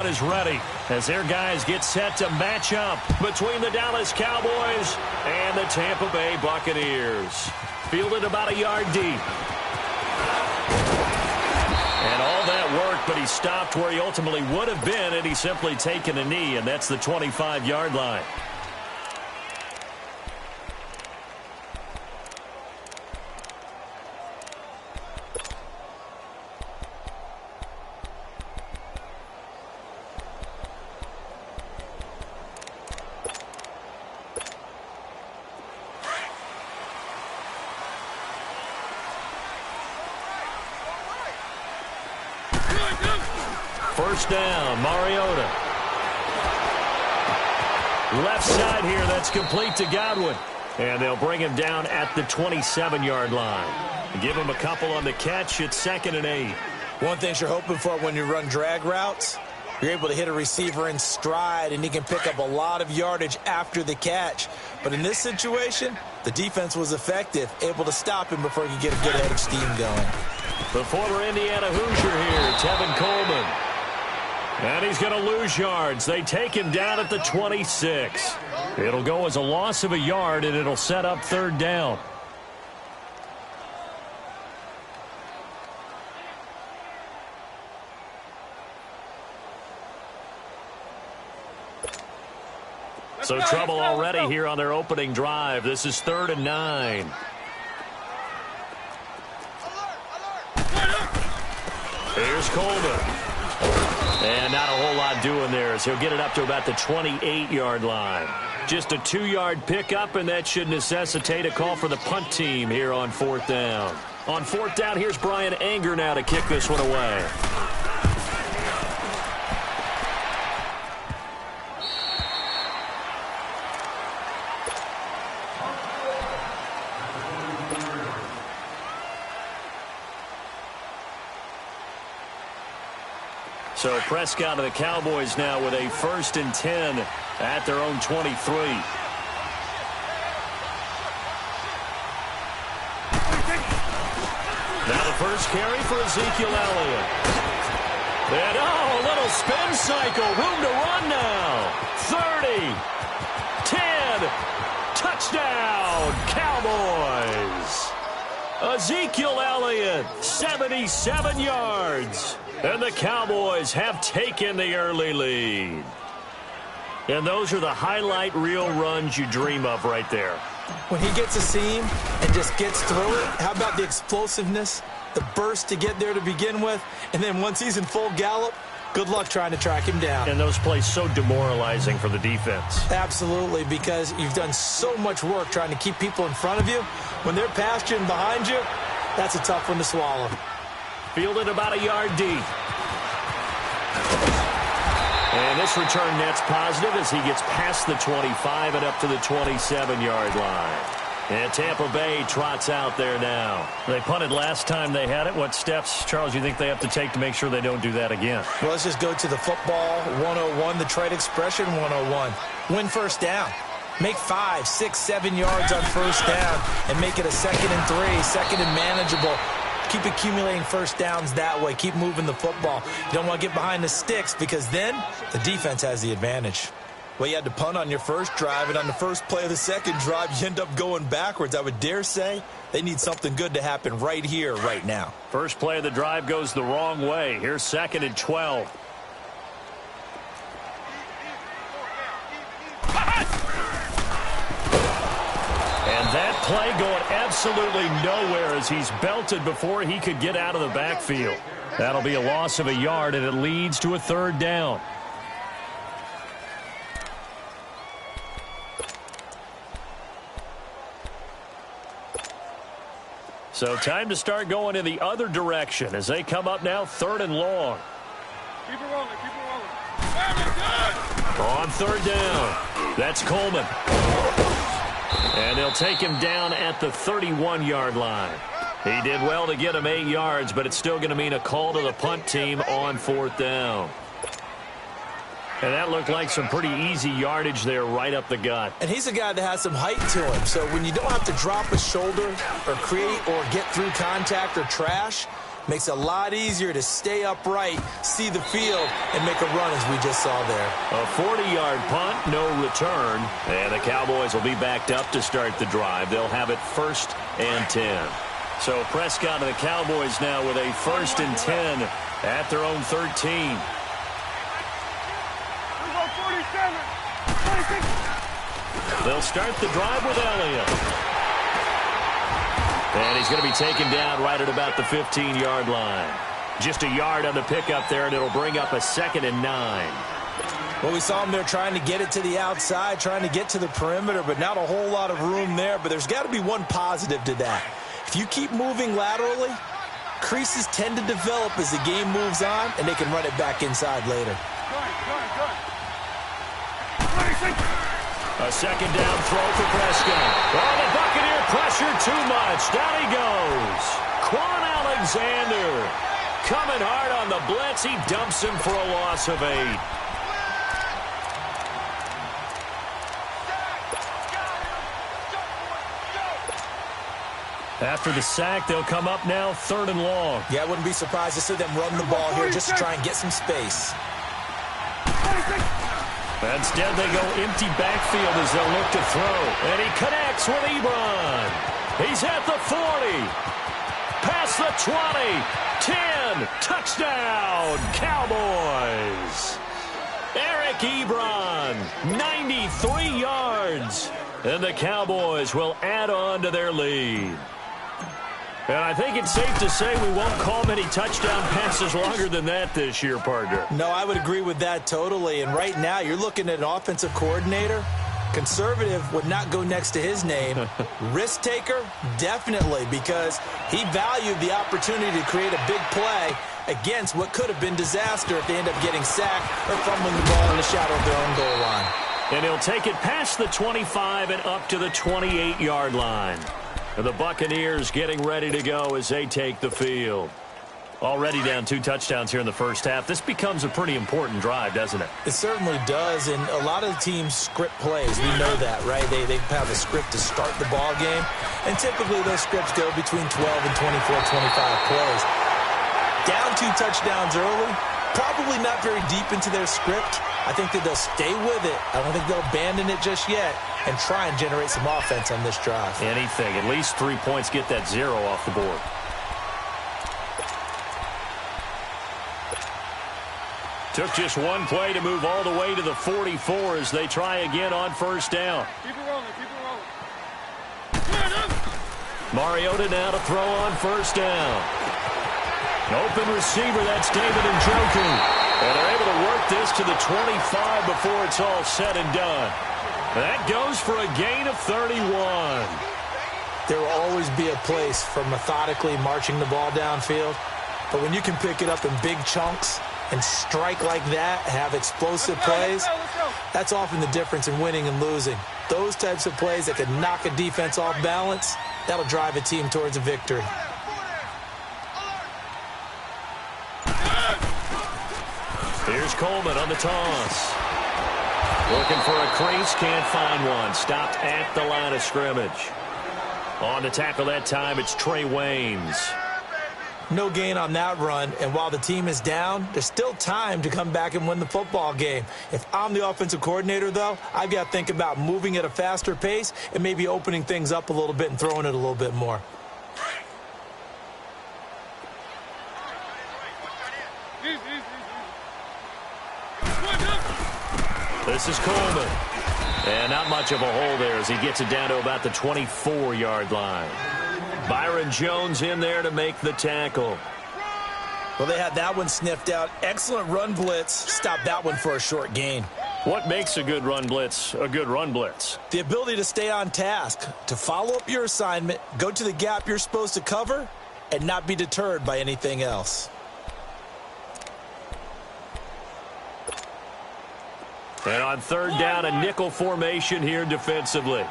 Is ready as their guys get set to match up between the Dallas Cowboys and the Tampa Bay Buccaneers. Fielded about a yard deep. And all that worked, but he stopped where he ultimately would have been had he simply taken a knee, and that's the 25-yard line. First down, Mariota. Left side here, that's complete to Godwin. And they'll bring him down at the 27-yard line. Give him a couple on the catch. It's 2nd and 8. One thing you're hoping for when you run drag routes, you're able to hit a receiver in stride, and he can pick up a lot of yardage after the catch. But in this situation, the defense was effective, able to stop him before he could get a good head of steam going. The former Indiana Hoosier here, Tevin Coleman. And he's going to lose yards. They take him down at the 26. It'll go as a loss of a yard, and it'll set up 3rd down. So trouble already here on their opening drive. This is 3rd and 9. Here's Coleman. And not a whole lot doing there as he'll get it up to about the 28-yard line. Just a 2-yard pickup, and that should necessitate a call for the punt team here on 4th down. On 4th down, here's Brian Anger now to kick this one away. So Prescott of the Cowboys now with a 1st and 10 at their own 23. Now the first carry for Ezekiel Elliott. And a little spin cycle. Room to run now. 30. 10. Touchdown, Cowboys. Ezekiel Elliott, 77 yards. And the Cowboys have taken the early lead. And those are the highlight reel runs you dream of right there. When he gets a seam and just gets through it, how about the explosiveness, the burst to get there to begin with, and then once he's in full gallop, good luck trying to track him down. And those plays so demoralizing for the defense. Absolutely, because you've done so much work trying to keep people in front of you. When they're past you and behind you, that's a tough one to swallow. Fielded about a yard deep. And this return net's positive as he gets past the 25 and up to the 27-yard line. And Tampa Bay trots out there now. They punted last time they had it. What steps, Charles, you think they have to take to make sure they don't do that again? Well, let's just go to the football 101, the trade expression 101. Win first down. Make 5, 6, 7 yards on first down and make it a 2nd and 3, 2nd and manageable. Keep accumulating first downs that way. Keep moving the football. You don't want to get behind the sticks because then the defense has the advantage. Well, you had to punt on your first drive, and on the first play of the second drive, you end up going backwards. I would dare say they need something good to happen right here, right now. First play of the drive goes the wrong way. Here's 2nd and 12. And that play going absolutely nowhere as he's belted before he could get out of the backfield. That'll be a loss of a yard, and it leads to a 3rd down. So time to start going in the other direction as they come up now 3rd and long. Keep it rolling, keep it rolling. On 3rd down, that's Coleman. And they'll take him down at the 31-yard line. He did well to get him 8 yards, but it's still going to mean a call to the punt team on 4th down. And that looked like some pretty easy yardage there right up the gut. And he's a guy that has some height to him. So when you don't have to drop a shoulder or create or get through contact or trash, Makes it a lot easier to stay upright, see the field, and make a run as we just saw there. A 40-yard punt, no return. And the Cowboys will be backed up to start the drive. They'll have it 1st and 10. So Prescott and the Cowboys now with a 1st and 10 at their own 13. They'll start the drive with Elliott. And he's going to be taken down right at about the 15-yard line. Just a yard on the pickup there, and it'll bring up a 2nd and 9. Well, we saw him there trying to get it to the outside, trying to get to the perimeter, but not a whole lot of room there. But there's got to be one positive to that. If you keep moving laterally, creases tend to develop as the game moves on, and they can run it back inside later. A 2nd down throw for Prescott. Oh, the Buccaneer pressure too much. Down he goes. Quan Alexander coming hard on the blitz. He dumps him for a loss of 8. After the sack, they'll come up now 3rd and long. Yeah, I wouldn't be surprised to see them run the ball here just to try and get some space. Instead, they go empty backfield as they'll look to throw. And he connects with Ebron. He's at the 40. Past the 20. 10. Touchdown, Cowboys. Eric Ebron, 93 yards. And the Cowboys will add on to their lead. And I think it's safe to say we won't call many touchdown passes longer than that this year, partner. No, I would agree with that totally. And right now, you're looking at an offensive coordinator. Conservative would not go next to his name. Risk taker, definitely, because he valued the opportunity to create a big play against what could have been disaster if they end up getting sacked or fumbling the ball in the shadow of their own goal line. And he'll take it past the 25 and up to the 28-yard line. And the Buccaneers getting ready to go as they take the field. Already down 2 touchdowns here in the first half. This becomes a pretty important drive, doesn't it? It certainly does, and a lot of the teams script plays. We know that, right? They have a script to start the ball game, and typically those scripts go between 12 and 24, 25 plays. Down 2 touchdowns early, probably not very deep into their script. I think that they'll stay with it. I don't think they'll abandon it just yet and try and generate some offense on this drive. Anything. At least 3 points, get that 0 off the board. Took just 1 play to move all the way to the 44 as they try again on 1st down. Keep it rolling, keep it rolling. Mariota now to throw on 1st down. An open receiver, that's David Njoku. And they're able to work this to the 25 before it's all said and done. That goes for a gain of 31. There will always be a place for methodically marching the ball downfield. But when you can pick it up in big chunks and strike like that, have explosive plays, that's often the difference in winning and losing. Those types of plays that can knock a defense off balance, that'll drive a team towards a victory. Here's Coleman on the toss. Looking for a crease, can't find one. Stopped at the line of scrimmage. On to tackle that time, it's Trey Waynes. No gain on that run, and while the team is down, there's still time to come back and win the football game. If I'm the offensive coordinator, though, I've got to think about moving at a faster pace and maybe opening things up a little bit and throwing it a little bit more. This is Coleman. And not much of a hole there as he gets it down to about the 24-yard line. Byron Jones in there to make the tackle. Well, they had that one sniffed out. Excellent run blitz. Stopped that one for a short gain. What makes a good run blitz a good run blitz? The ability to stay on task, to follow up your assignment, go to the gap you're supposed to cover, and not be deterred by anything else. And on 3rd down, a nickel formation here defensively.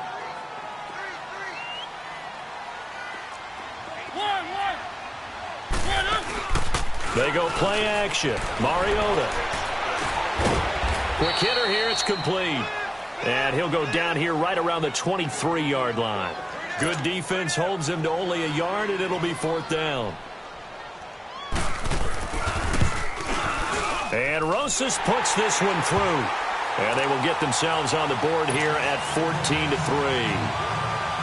They go play action. Mariota. Quick hitter here. It's complete. And he'll go down here right around the 23-yard line. Good defense holds him to only a yard, and it'll be 4th down. And Rosas puts this one through. And they will get themselves on the board here at 14-3.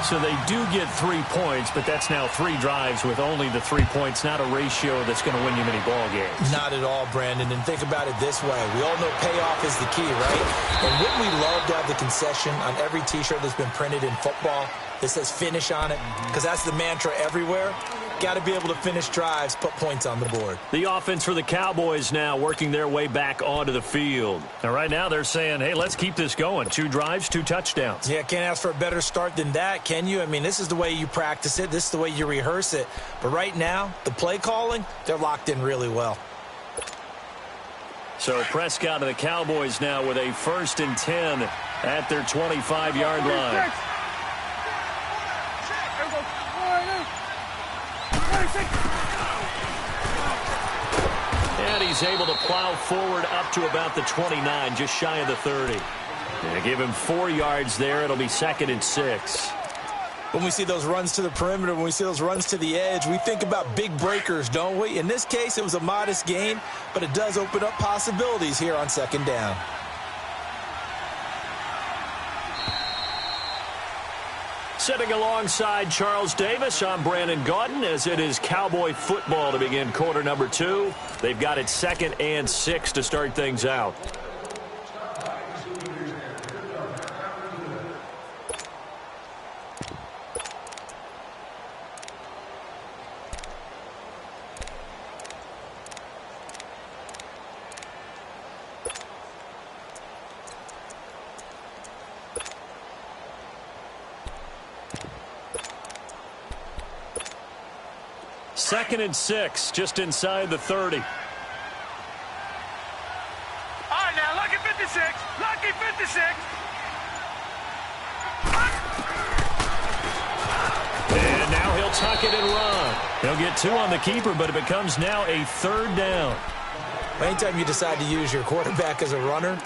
So they do get 3 points, but that's now 3 drives with only the 3 points, not a ratio that's going to win you many ball games. Not at all, Brandon. And think about it this way. We all know payoff is the key, right? And wouldn't we love to have the concession on every T-shirt that's been printed in football that says finish on it? Because that's the mantra everywhere. Got to be able to finish drives, put points on the board. The offense for the Cowboys now working their way back onto the field. And right now they're saying, hey, let's keep this going. 2 drives, 2 touchdowns. Yeah, can't ask for a better start than that, can you? I mean, this is the way you practice it. This is the way you rehearse it. But right now, the play calling, they're locked in really well. So Prescott and the Cowboys now with a 1st and 10 at their 25-yard line. And he's able to plow forward up to about the 29, just shy of the 30. And give him 4 yards there. It'll be 2nd and 6. When we see those runs to the perimeter, when we see those runs to the edge, we think about big breakers, don't we? In this case, it was a modest gain, but it does open up possibilities here on 2nd down. Sitting alongside Charles Davis, I'm Brandon Gaudin, as it is Cowboy football to begin quarter number 2. They've got it 2nd and 6 to start things out. Second and 6, just inside the 30. All right, now, lucky 56. Lucky 56. And now he'll tuck it and run. He'll get 2 on the keeper, but it becomes now a 3rd down. Anytime you decide to use your quarterback as a runner,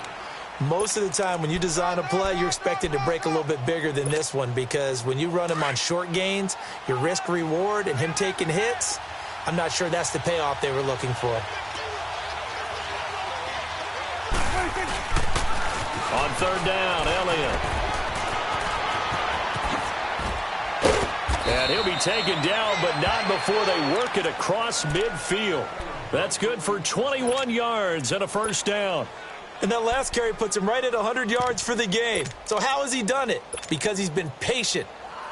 most of the time when you design a play, you're expected to break a little bit bigger than this one, because when you run him on short gains, your risk-reward and him taking hits, I'm not sure that's the payoff they were looking for. On 3rd down, Elliott. And he'll be taken down, but not before they work it across midfield. That's good for 21 yards and a 1st down. And that last carry puts him right at 100 yards for the game. So how has he done it? Because he's been patient,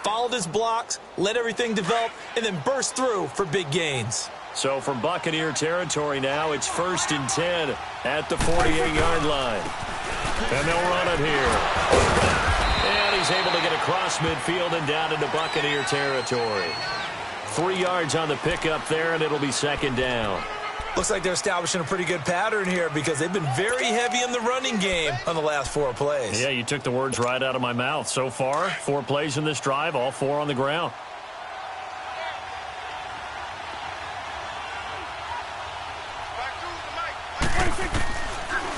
followed his blocks, let everything develop, and then burst through for big gains. So from Buccaneer territory now, it's 1st and 10 at the 48-yard line. And they'll run it here. And he's able to get across midfield and down into Buccaneer territory. 3 yards on the pickup there, and it'll be 2nd down. Looks like they're establishing a pretty good pattern here, because they've been very heavy in the running game on the last 4 plays. Yeah, you took the words right out of my mouth. So far, 4 plays in this drive, all 4 on the ground.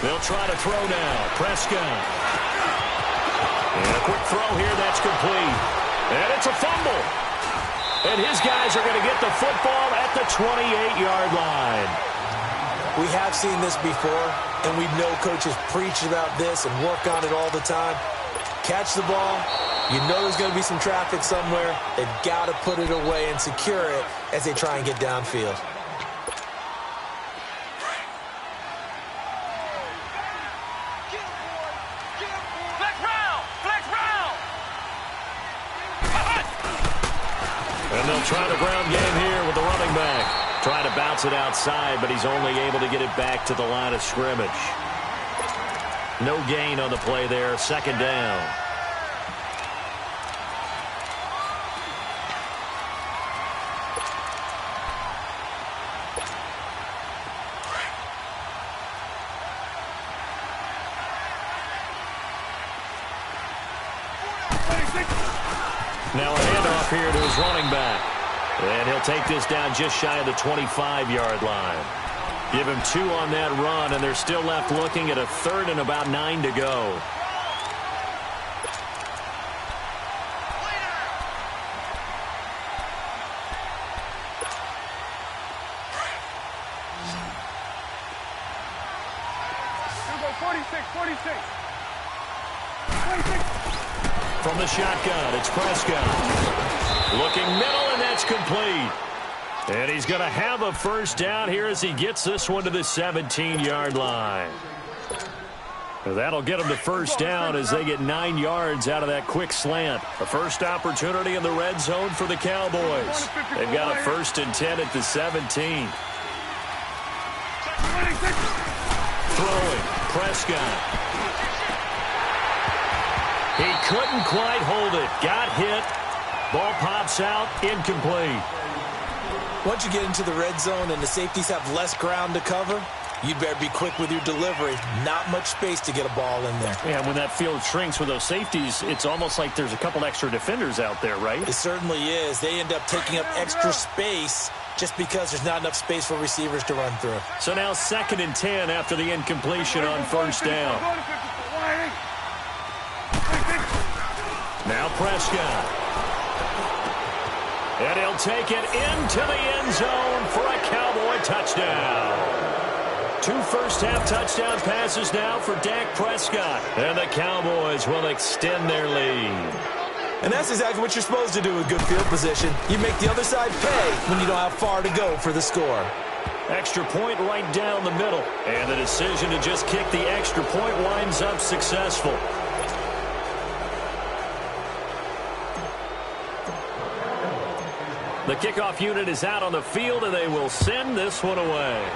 They'll try to throw now. Prescott. And a quick throw here, that's complete. And it's a fumble. And his guys are going to get the football at the 28-yard line. We have seen this before, and we know coaches preach about this and work on it all the time. Catch the ball. You know there's going to be some traffic somewhere. They've got to put it away and secure it as they try and get downfield. Flex round. Flex round. And they'll try the ground game here with the running back. Trying to bounce it outside, but he's only able to get it back to the line of scrimmage. No gain on the play there. 2nd down. Now a handoff here to his running back. And he'll take this down just shy of the 25-yard line. Give him 2 on that run, and they're still left looking at a 3rd and about 9 to go. 46. From the shotgun, it's Prescott. Looking middle, and that's complete. And he's going to have a first down here as he gets this one to the 17-yard line. That'll get them the first down as they get 9 yards out of that quick slant. A first opportunity in the red zone for the Cowboys. They've got a 1st and 10 at the 17. Throwing, Prescott. He couldn't quite hold it. Got hit. Ball pops out, incomplete. Once you get into the red zone and the safeties have less ground to cover, you'd better be quick with your delivery. Not much space to get a ball in there. Yeah, when that field shrinks with those safeties, it's almost like there's a couple extra defenders out there, right? It certainly is. They end up taking up extra space just because there's not enough space for receivers to run through. So now 2nd and 10 after the incompletion on first down. Now Prescott. And he'll take it into the end zone for a Cowboy touchdown. 2 first-half touchdown passes now for Dak Prescott. And the Cowboys will extend their lead. And that's exactly what you're supposed to do with good field position. You make the other side pay when you don't have far to go for the score. Extra point right down the middle. And the decision to just kick the extra point winds up successful. The kickoff unit is out on the field, and they will send this one away.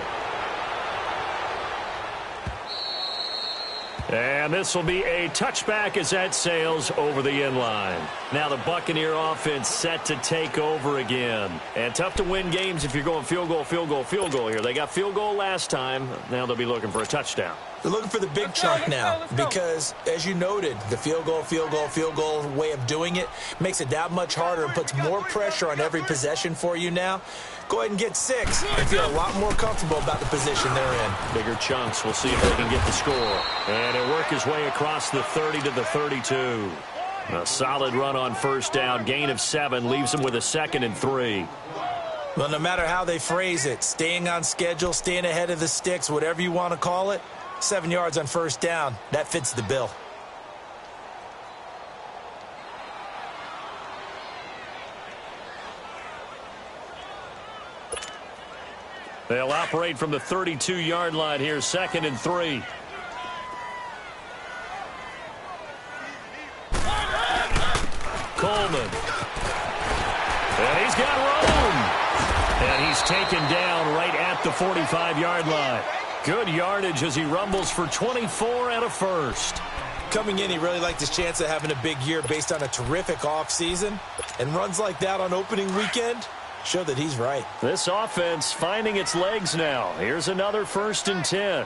And this will be a touchback as that sails over the end line. Now the Buccaneer offense set to take over again. And tough to win games if you're going field goal, field goal, field goal here. They got field goal last time. Now they'll be looking for a touchdown. They're looking for the big chunk now because, as you noted, the field goal way of doing it makes it that much harder and puts more pressure on every possession for you now. Go ahead and get 6 and feel a lot more comfortable about the position they're in. Bigger chunks. We'll see if they can get the score. And he'll work his way across the 30 to the 32. A solid run on first down. Gain of 7 leaves him with a 2nd and 3. Well, no matter how they phrase it, staying on schedule, staying ahead of the sticks, whatever you want to call it, 7 yards on first down, that fits the bill. They'll operate from the 32-yard line here, 2nd and 3. Coleman. And he's got room. And he's taken down right at the 45-yard line. Good yardage as he rumbles for 24 and a first. Coming in, he really liked his chance of having a big year based on a terrific offseason. And runs like that on opening weekend show that he's right. This offense finding its legs now. Here's another 1st and 10.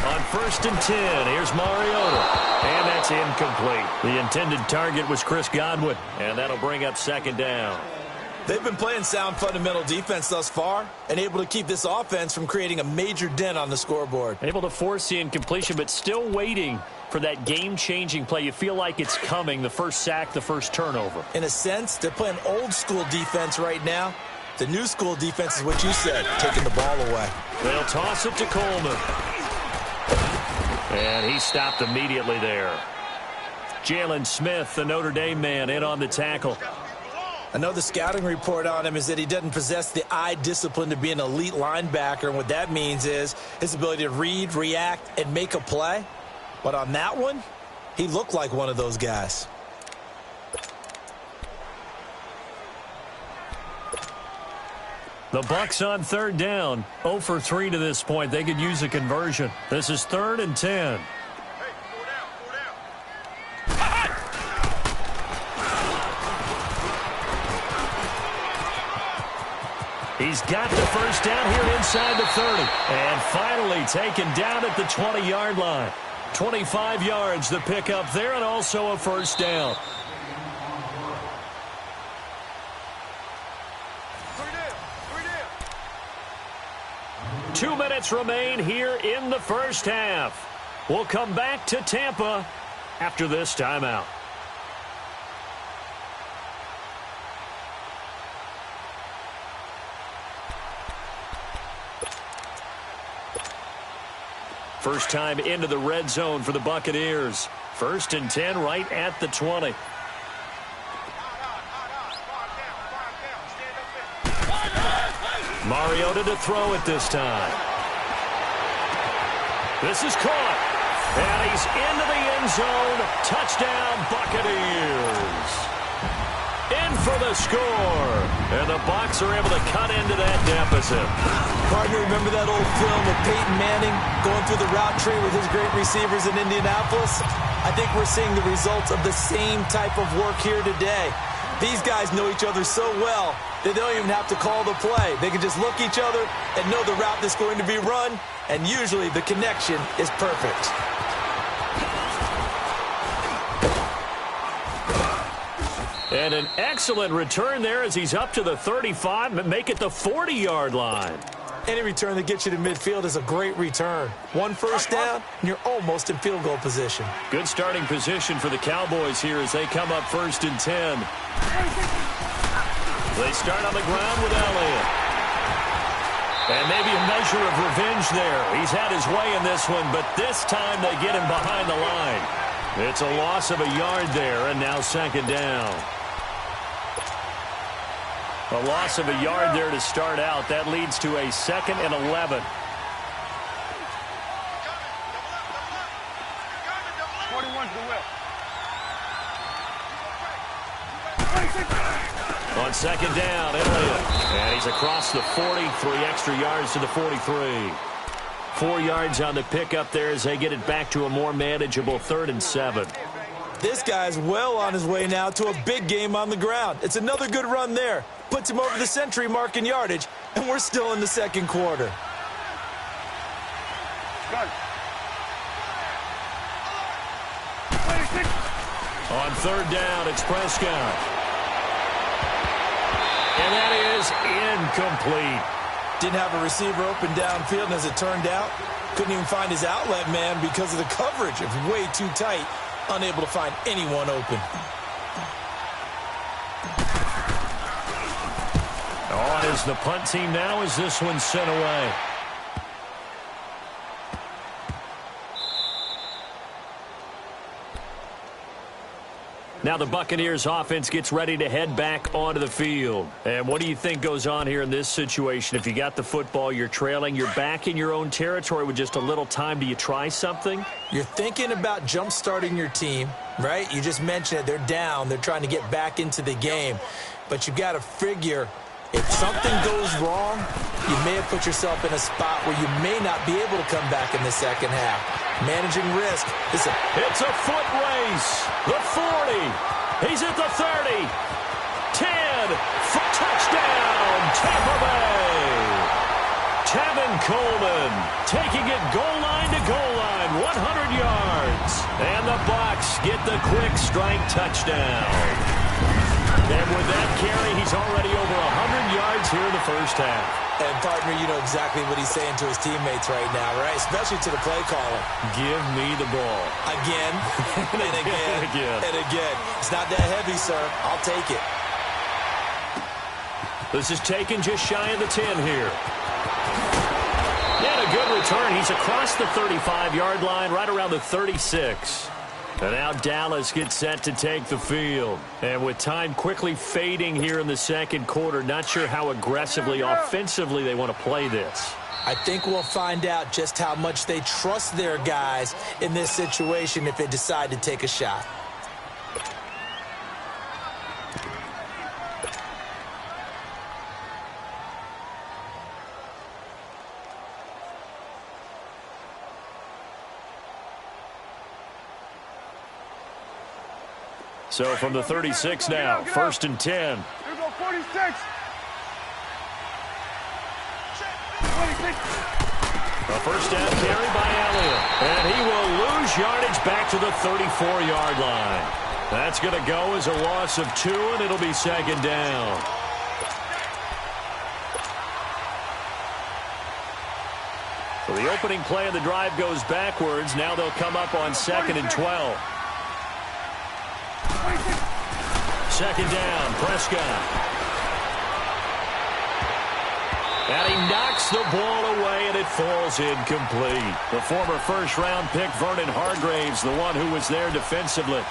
On 1st and 10, here's Mariota. And that's incomplete. The intended target was Chris Godwin. And that'll bring up 2nd down. They've been playing sound fundamental defense thus far and able to keep this offense from creating a major dent on the scoreboard. Able to force the incompletion, but still waiting for that game-changing play. You feel like it's coming, the first sack, the first turnover. In a sense, they're playing old-school defense right now. The new school defense is what you said, taking the ball away. They'll toss it to Coleman. And he stopped immediately there. Jalen Smith, the Notre Dame man, in on the tackle. I know the scouting report on him is that he doesn't possess the eye discipline to be an elite linebacker, and what that means is his ability to read, react, and make a play. But on that one, he looked like one of those guys. The Bucs on 3rd down. 0 for 3 to this point. They could use a conversion. This is 3rd and 10. He's got the first down here inside the 30. And finally taken down at the 20-yard line. 25 yards the pickup there, and also a first down. 2 minutes remain here in the first half. We'll come back to Tampa after this timeout. First time into the red zone for the Buccaneers. 1st and 10 right at the 20. Mariota to throw it this time. This is caught. And he's into the end zone. Touchdown, Buccaneers. In for the score. And the Bucs are able to cut into that deficit. Partner, remember that old film of Peyton Manning going through the route tree with his great receivers in Indianapolis? I think we're seeing the results of the same type of work here today. These guys know each other so well that they don't even have to call the play. They can just look each other and know the route that's going to be run, and usually the connection is perfect. And an excellent return there as he's up to the 35, but make it the 40-yard line. Any return that gets you to midfield is a great return. 1 first down, and you're almost in field goal position. Good starting position for the Cowboys here as they come up 1st and 10. They start on the ground with Elliott. And maybe a measure of revenge there. He's had his way in this one, but this time they get him behind the line. It's a loss of a yard there, and now 2nd down. A loss of a yard there to start out. That leads to a 2nd and 11. 41 to the left. On 2nd down, Elliott. And he's across the 40, 3 extra yards to the 43. 4 yards on the pickup there as they get it back to a more manageable 3rd and 7. This guy's well on his way now to a big game on the ground. It's another good run there. Puts him over the century mark in yardage, and we're still in the 2nd quarter. On 3rd down, it's Prescott. And that is incomplete. Didn't have a receiver open downfield, and as it turned out, couldn't even find his outlet man because of the coverage. It was way too tight, unable to find anyone open. On is the punt team now as this one's sent away. Now the Buccaneers offense gets ready to head back onto the field. And what do you think goes on here in this situation? If you got the football, you're trailing, you're back in your own territory with just a little time. Do you try something? You're thinking about jump-starting your team, right? You just mentioned it. They're down. They're trying to get back into the game. But you've got to figure if something goes wrong, you may have put yourself in a spot where you may not be able to come back in the 2nd half. Managing risk. It's a foot race. The 40. He's at the 30. 10. Touchdown, Tampa Bay. Tevin Coleman taking it goal line to goal line. 100 yards. And the Bucs get the quick strike touchdown. And with that carry, he's already over 100 yards here in the 1st half. And, partner, you know exactly what he's saying to his teammates right now, right? Especially to the play caller. Give me the ball. Again, and again, and again. It's not that heavy, sir. I'll take it. This is taken just shy of the 10 here. And a good return. He's across the 35-yard line, right around the 36. And now Dallas gets set to take the field. And with time quickly fading here in the 2nd quarter, not sure how aggressively, offensively they want to play this. I think we'll find out just how much they trust their guys in this situation if they decide to take a shot. So from the 36 now, 1st and 10. Here go 46. 26. A 1st down carry by Elliott. And he will lose yardage back to the 34-yard line. That's going to go as a loss of 2, and it'll be 2nd down. So the opening play of the drive goes backwards. Now they'll come up on 2nd and 12. 2nd down, Prescott. And he knocks the ball away, and it falls incomplete. The former first-round pick, Vernon Hargraves, the one who was there defensively.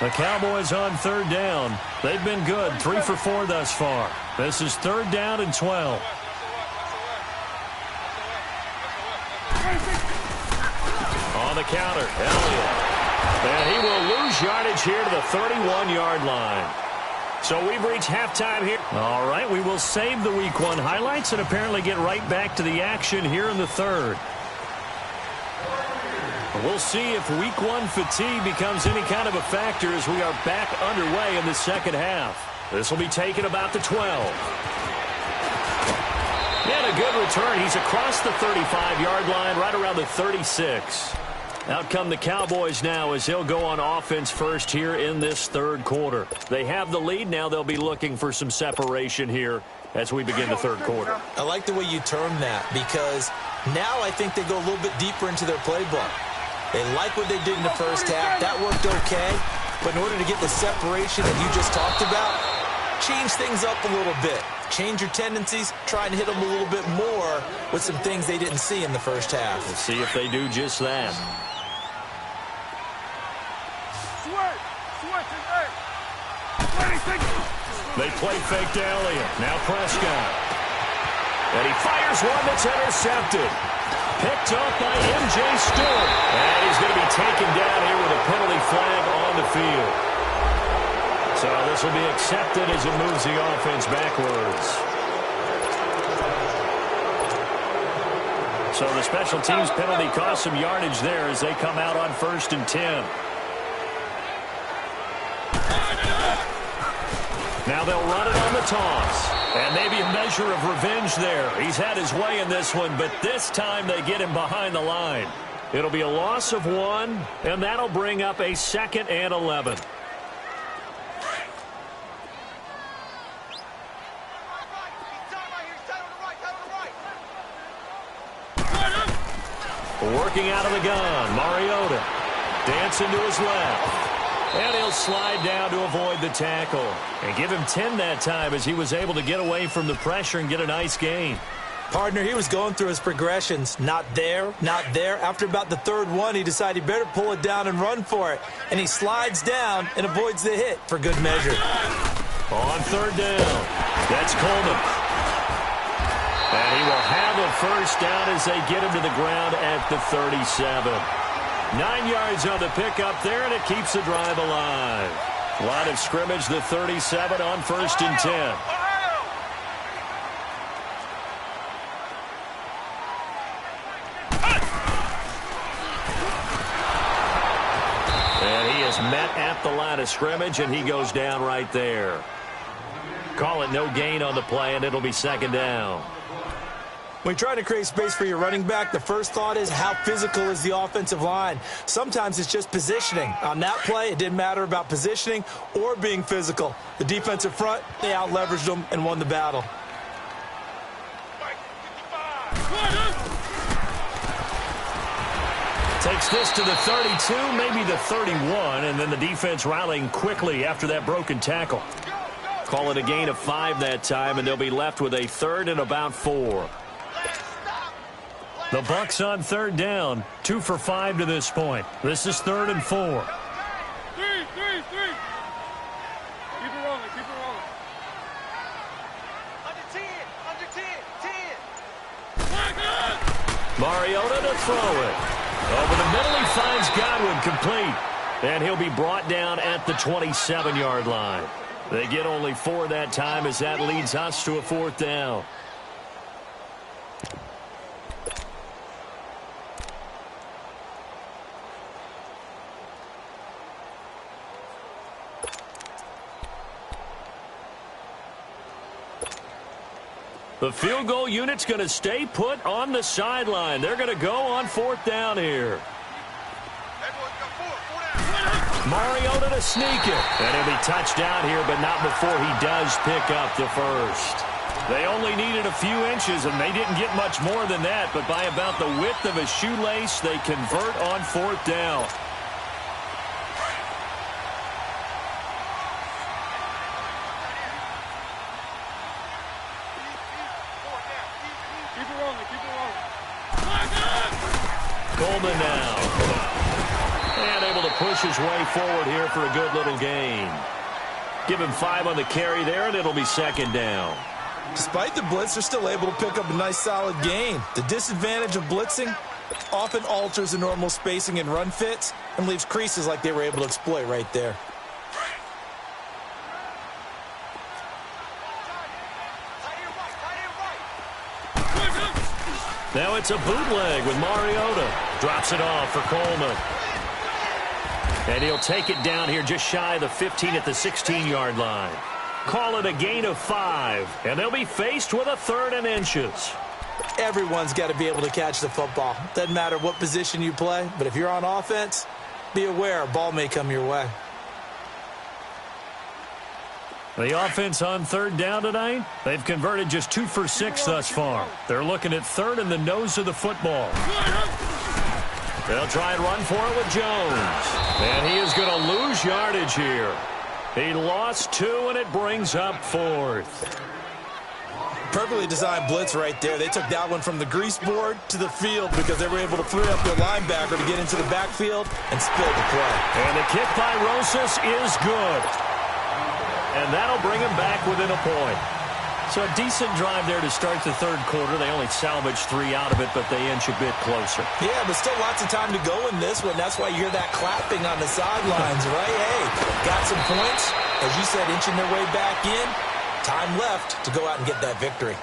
The Cowboys on third down. They've been good, 3 for 4 thus far. This is third down and 12. On the counter, Elliott. And he will lose yardage here to the 31-yard line. So we've reached halftime here. All right, we will save the Week 1 highlights and apparently get right back to the action here in the third. We'll see if Week 1 fatigue becomes any kind of a factor as we are back underway in the second half. This will be taken about the 12. And a good return. He's across the 35-yard line, right around the 36. Out come the Cowboys now as they'll go on offense first here in this third quarter. They have the lead. Now they'll be looking for some separation here as we begin the third quarter. I like the way you term that because now I think they go a little bit deeper into their playbook. They like what they did in the first half. That worked okay. But in order to get the separation that you just talked about, change things up a little bit. Change your tendencies, try and hit them a little bit more with some things they didn't see in the first half. We'll see if they do just that. They play fake to Elliott. Now Prescott. And he fires one that's intercepted. Picked up by M.J. Stewart. And he's going to be taken down here with a penalty flag on the field. So this will be accepted as it moves the offense backwards. So the special teams penalty cost some yardage there as they come out on 1st and 10. Now they'll run it on the toss. And maybe a measure of revenge there. He's had his way in this one, but this time they get him behind the line. It'll be a loss of 1, and that'll bring up a 2nd and 11. Working out of the gun, Mariota. Dancing to his left. And he'll slide down to avoid the tackle. And give him 10 that time as he was able to get away from the pressure and get a nice gain. Partner, he was going through his progressions. Not there, not there. After about the third one, he decided he better pull it down and run for it. And he slides down and avoids the hit for good measure. On third down, that's Coleman. And he will have a first down as they get him to the ground at the 37. 9 yards on the pickup there, and it keeps the drive alive. Line of scrimmage, the 37 on 1st and 10. And he is met at the line of scrimmage, and he goes down right there. Call it no gain on the play, and it'll be 2nd down. When you try to create space for your running back, the first thought is how physical is the offensive line. Sometimes it's just positioning. On that play, it didn't matter about positioning or being physical. The defensive front, they out-leveraged them and won the battle. Takes this to the 32, maybe the 31, and then the defense rallying quickly after that broken tackle. Call it a gain of 5 that time, and they'll be left with a 3rd and about 4. The Bucs on third down, 2 for 5 to this point. This is 3rd and 4. Three. Keep it rolling. Under 10. Mariota to throw it. Over the middle, he finds Godwin complete. And he'll be brought down at the 27-yard line. They get only 4 that time as that leads us to a 4th down. The field goal unit's going to stay put on the sideline. They're going to go on 4th down here. Mariota to sneak it. And he'll be touched down here, but not before he does pick up the first. They only needed a few inches, and they didn't get much more than that. But by about the width of a shoelace, they convert on 4th down. Coleman now. And able to push his way forward here for a good little gain. Give him 5 on the carry there, and it'll be second down. Despite the blitz, they're still able to pick up a nice solid gain. The disadvantage of blitzing often alters the normal spacing and run fits and leaves creases like they were able to exploit right there. Now it's a bootleg with Mariota. Drops it off for Coleman. And he'll take it down here just shy of the 15 at the 16-yard line. Call it a gain of 5, and they'll be faced with a 3rd and inches. Everyone's got to be able to catch the football. Doesn't matter what position you play, but if you're on offense, be aware a ball may come your way. The offense on 3rd down tonight, they've converted just 2 for 6 thus far. They're looking at 3rd in the nose of the football. They'll try and run for it with Jones. And he is going to lose yardage here. He lost 2, and it brings up 4th. Perfectly designed blitz right there. They took that one from the grease board to the field because they were able to free up their linebacker to get into the backfield and spill the play. And the kick by Rosas is good. And that'll bring him back within a point. So a decent drive there to start the 3rd quarter. They only salvaged 3 out of it, but they inch a bit closer. Yeah, but still lots of time to go in this one. That's why you hear that clapping on the sidelines, right? Hey, got some points. As you said, inching their way back in. Time left to go out and get that victory.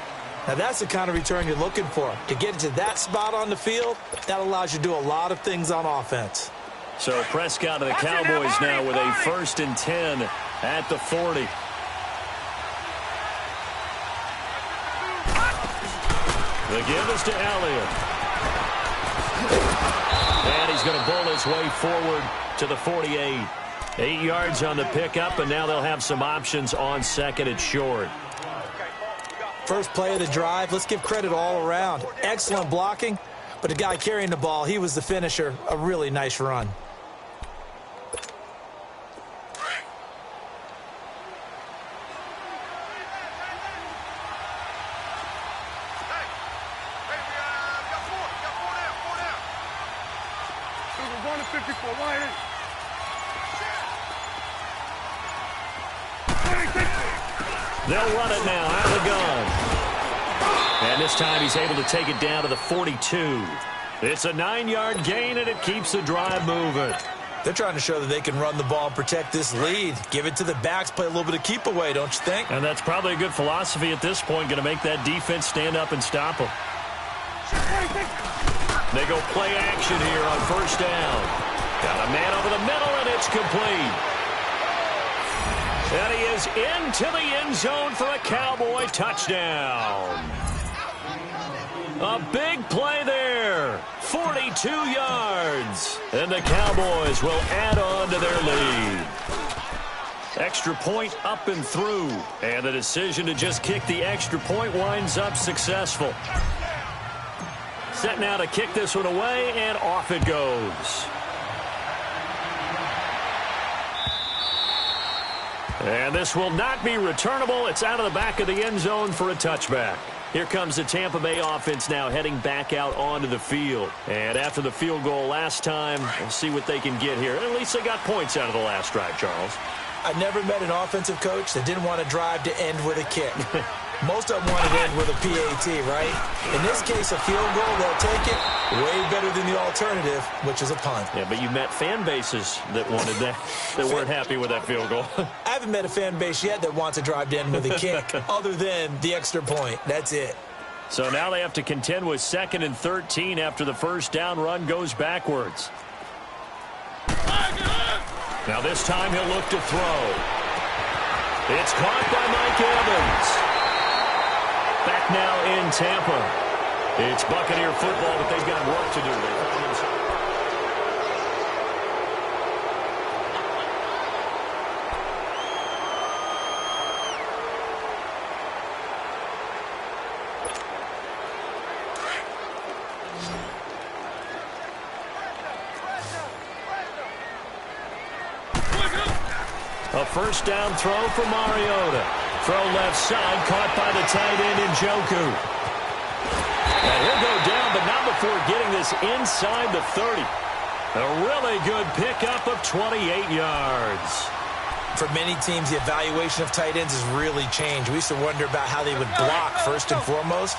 Now, that's the kind of return you're looking for. To get to that spot on the field, that allows you to do a lot of things on offense. So Prescott and the Cowboys now with a 1st and 10 at the 40. The give is to Elliott. And he's going to bowl his way forward to the 48. 8 yards on the pickup, and now they'll have some options on 2nd and short. First play of the drive, let's give credit all around. Excellent blocking, but the guy carrying the ball, he was the finisher. A really nice run. They'll run it now out of the gun. And this time he's able to take it down to the 42. It's a 9-yard gain, and it keeps the drive moving. They're trying to show that they can run the ball and protect this lead. Give it to the backs, play a little bit of keep away, don't you think? And that's probably a good philosophy at this point, going to make that defense stand up and stop them. They go play action here on 1st down. Got a man over the middle, and it's complete. And he is into the end zone for a Cowboy touchdown. A big play there. 42 yards. And the Cowboys will add on to their lead. Extra point up and through. And the decision to just kick the extra point winds up successful. Set now to kick this one away, and off it goes. And this will not be returnable. It's out of the back of the end zone for a touchback. Here comes the Tampa Bay offense now heading back out onto the field. And after the field goal last time, we'll see what they can get here. At least they got points out of the last drive, Charles. I've never met an offensive coach that didn't want to drive to end with a kick. Most of them want to end with a PAT, right? In this case, a field goal, they'll take it. Way better than the alternative, which is a punt. Yeah, but you met fan bases that wanted that, that weren't happy with that field goal. I haven't met a fan base yet that wants to drive to end with a kick, other than the extra point. That's it. So now they have to contend with 2nd and 13 after the 1st down run goes backwards. Now this time he'll look to throw. It's caught by Mike Evans. Back now in Tampa. It's Buccaneer football, but they've got work to do. A 1st down throw for Mariota. Throw left side, caught by the tight end Njoku. And he'll go down, but not before getting this inside the 30. A really good pickup of 28 yards. For many teams, the evaluation of tight ends has really changed. We used to wonder about how they would block first and foremost.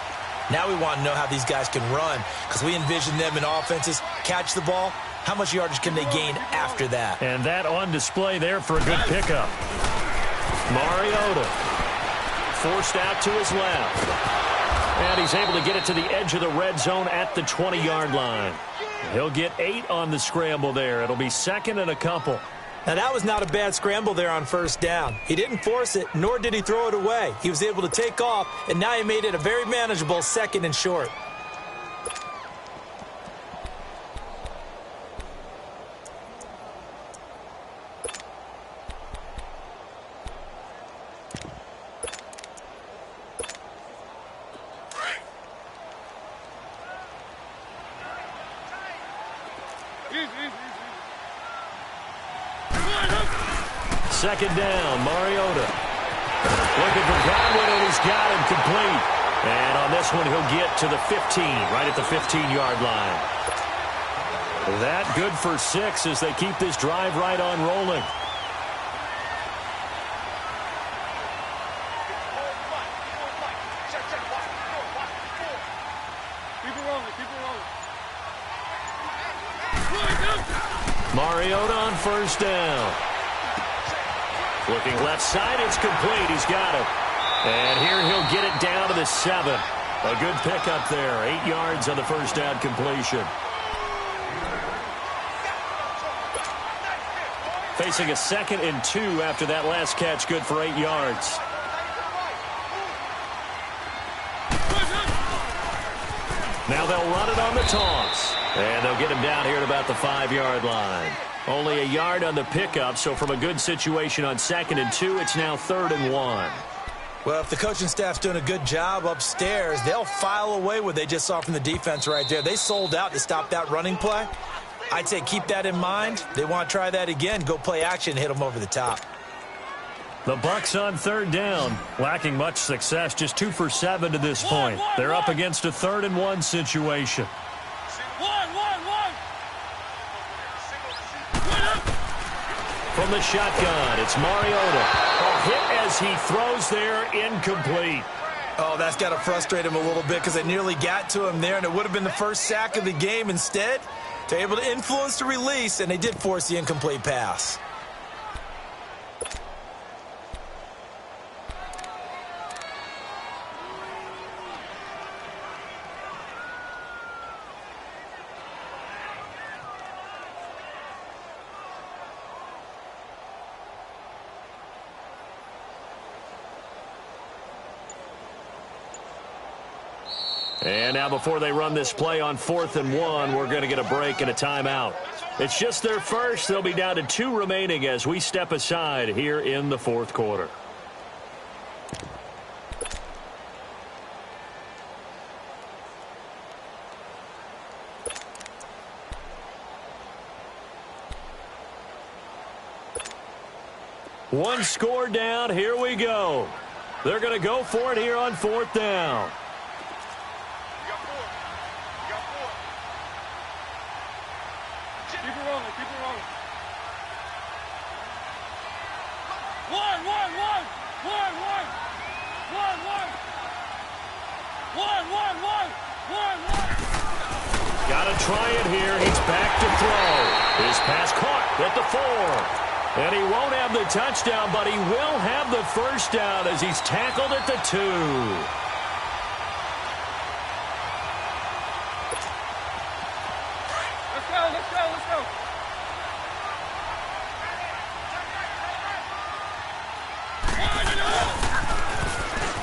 Now we want to know how these guys can run, because we envision them in offenses catch the ball. How much yardage can they gain after that? And that on display there for a good pickup. Mariota forced out to his left. And he's able to get it to the edge of the red zone at the 20-yard line. He'll get 8 on the scramble there. It'll be second and a couple. Now, that was not a bad scramble there on first down. He didn't force it, nor did he throw it away. He was able to take off, and now he made it a very manageable second and short. Second down, Mariota. Looking for Godwin, and he's got him complete. And on this one, he'll get to the 15, right at the 15-yard line. That good for 6 as they keep this drive right on rolling. Mariota on first down. Looking left side, it's complete. He's got it. And here he'll get it down to the 7. A good pickup there. 8 yards on the first down completion. Facing a 2nd and 2 after that last catch. Good for 8 yards. Now they'll run it on the toss. And they'll get him down here at about the 5-yard line. Only a yard on the pickup, so from a good situation on 2nd and 2, it's now 3rd and 1. Well, if the coaching staff's doing a good job upstairs, they'll file away what they just saw from the defense right there. They sold out to stop that running play. I'd say keep that in mind. They want to try that again, go play action, hit them over the top. The Bucs on 3rd down, lacking much success, just 2 for 7 to this point. They're up against a 3rd and 1 situation. From the shotgun, it's Mariota. A hit as he throws there, incomplete. Oh, that's got to frustrate him a little bit because they nearly got to him there, and it would have been the first sack of the game. Instead, they're able to influence the release, and they did force the incomplete pass. And now before they run this play on 4th and 1, we're going to get a break and a timeout. It's just their first. They'll be down to 2 remaining as we step aside here in the 4th quarter. One score down. Here we go. They're going to go for it here on 4th down. Got to try it here. He's back to throw. His pass caught at the 4. And he won't have the touchdown, but he will have the first down as he's tackled at the 2. Let's go.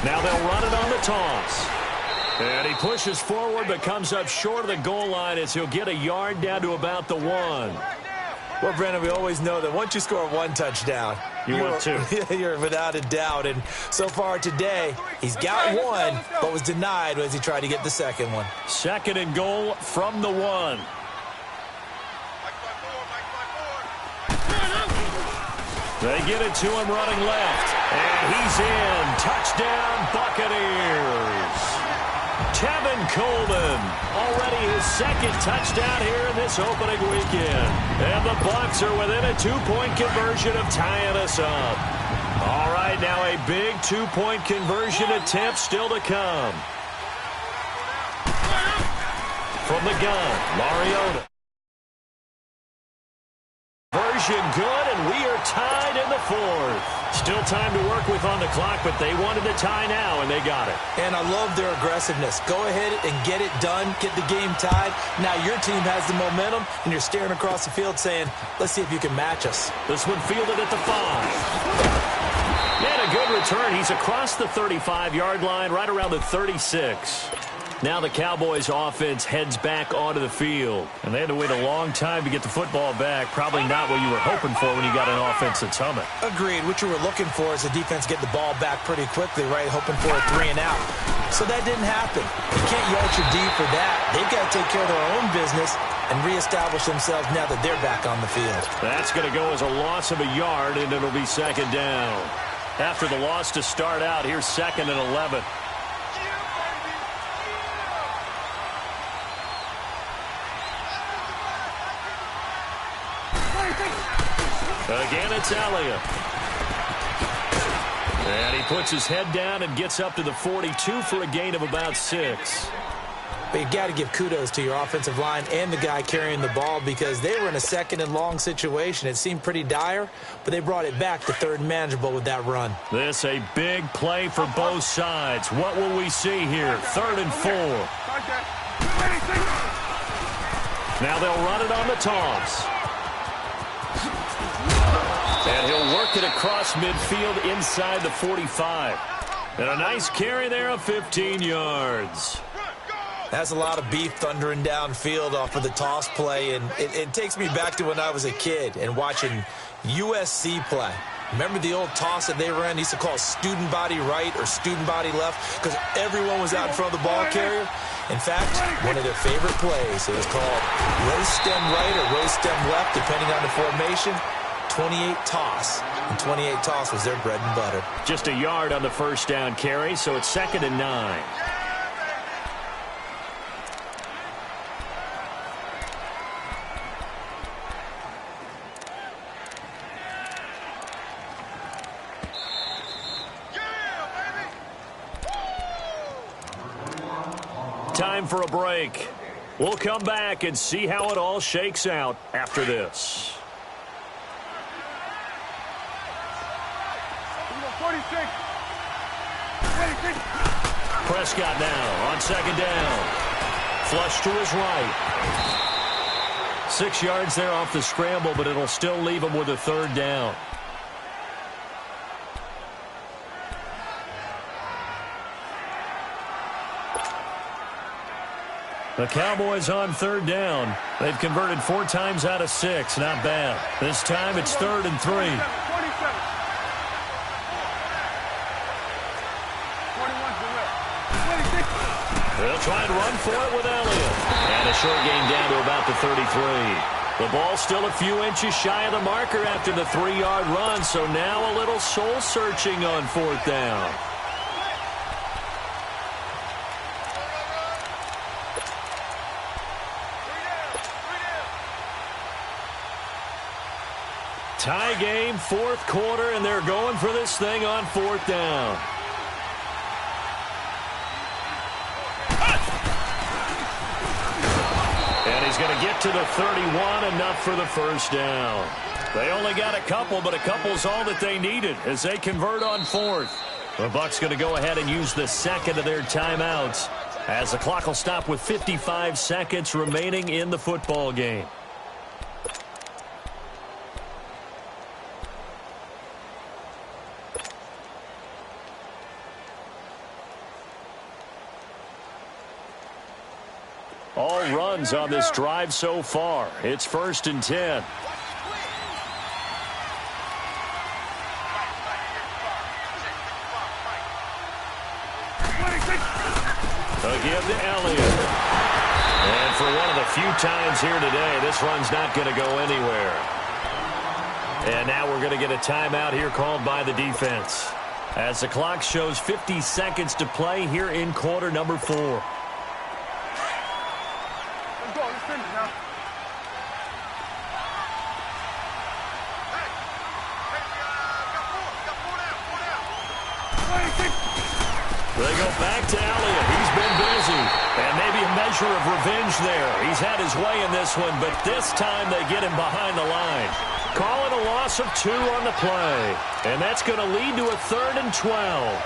Now they'll run it on the toss. And he pushes forward but comes up short of the goal line as he'll get a yard down to about the 1. Well, Brandon, we always know that once you score 1 touchdown, you're 2. You're without a doubt. And so far today, he's got 1, but was denied as he tried to get the 2nd one. 2nd and goal from the 1. They get it to him running left. And he's in. Touchdown, Buccaneers. Tevin Coleman. Already his second touchdown here in this opening weekend. And the Bucs are within a two-point conversion of tying us up. All right, now a big two-point conversion attempt still to come. From the gun, Mariota. Conversion good, and we are tied in the fourth. Still time to work with on the clock, but they wanted the tie now, and they got it. And I love their aggressiveness. Go ahead and get it done, get the game tied. Now your team has the momentum, and you're staring across the field saying, let's see if you can match us. This one fielded at the 5. And a good return. He's across the 35-yard line, right around the 36. Now the Cowboys offense heads back onto the field. And they had to wait a long time to get the football back. Probably not what you were hoping for when you got an offense that's humming. Agreed. What you were looking for is the defense get the ball back pretty quickly, right? Hoping for a 3-and-out. So that didn't happen. You can't yell at your D for that. They've got to take care of their own business and reestablish themselves now that they're back on the field. That's going to go as a loss of a yard, and it'll be second down. After the loss to start out, here's 2nd and 11. Again, it's Elliott. And he puts his head down and gets up to the 42 for a gain of about 6. But you got to give kudos to your offensive line and the guy carrying the ball because they were in a 2nd and long situation. It seemed pretty dire, but they brought it back to 3rd and manageable with that run. This a big play for both sides. What will we see here? 3rd and 4. Now they'll run it on the toss. And he'll work it across midfield inside the 45. And a nice carry there of 15 yards. That's a lot of beef thundering downfield off of the toss play, and it takes me back to when I was a kid and watching USC play. Remember the old toss that they ran? They used to call student body right or student body left because everyone was out in front of the ball carrier. In fact, one of their favorite plays, it was called rose stem right or rose stem left, depending on the formation. 28 toss, and 28 toss was their bread and butter. Just a yard on the first down carry, so it's 2nd and 9. Time for a break. We'll come back and see how it all shakes out after this. 46. Prescott now on 2nd down. Flush to his right. 6 yards there off the scramble, but it'll still leave him with a 3rd down. The Cowboys on 3rd down. They've converted 4 times out of 6. Not bad. This time it's 3rd and 3. They'll try and run for it with Elliott. And a short gain down to about the 33. The ball still a few inches shy of the marker after the 3-yard run, so now a little soul-searching on 4th down. Tie game, 4th quarter, and they're going for this thing on 4th down. And he's going to get to the 31, enough for the first down. They only got a couple, but a couple's all that they needed as they convert on 4th. The Bucs going to go ahead and use the 2nd of their timeouts as the clock will stop with 55 seconds remaining in the football game. All runs on this drive so far. It's 1st and 10. Again to Elliott. And for one of the few times here today, this run's not going to go anywhere. And now we're going to get a timeout here called by the defense, as the clock shows 50 seconds to play here in quarter number 4. They go back to Elliott. He's been busy. And maybe a measure of revenge there. He's had his way in this one, but this time they get him behind the line. Call it a loss of 2 on the play. And that's going to lead to a 3rd and 12.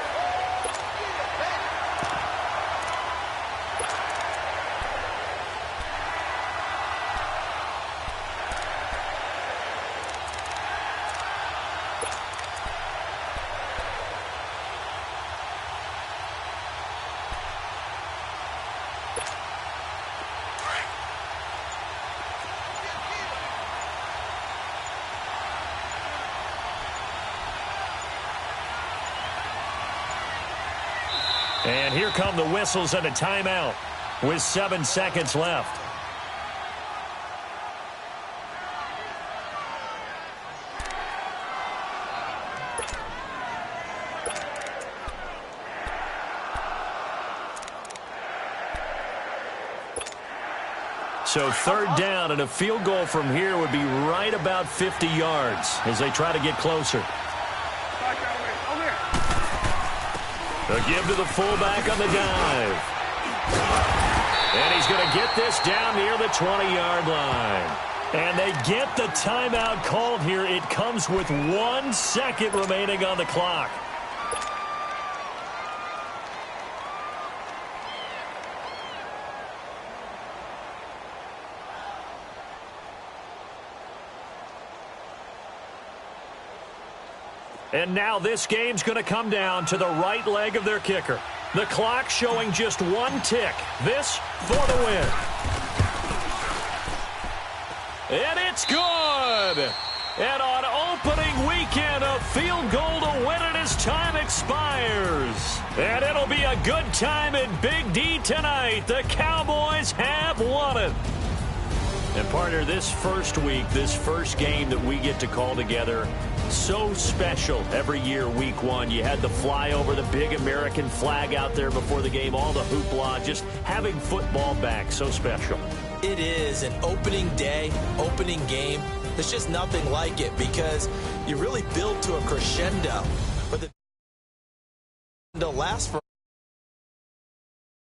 And here come the whistles and a timeout with 7 seconds left. So 3rd down, and a field goal from here would be right about 50 yards as they try to get closer. A give to the fullback on the dive. And he's going to get this down near the 20-yard line. And they get the timeout called here. It comes with 1 second remaining on the clock. And now this game's going to come down to the right leg of their kicker. The clock showing just 1 tick. This for the win. And it's good. And on opening weekend, a field goal to win it as time expires. And it'll be a good time in Big D tonight. The Cowboys have won it. And partner, this first week, this first game that we get to call together, so special every year, week 1. You had the flyover, the big American flag out there before the game, all the hoopla, just having football back, so special. It is an opening day, opening game. There's just nothing like it because you really build to a crescendo. But the lasts for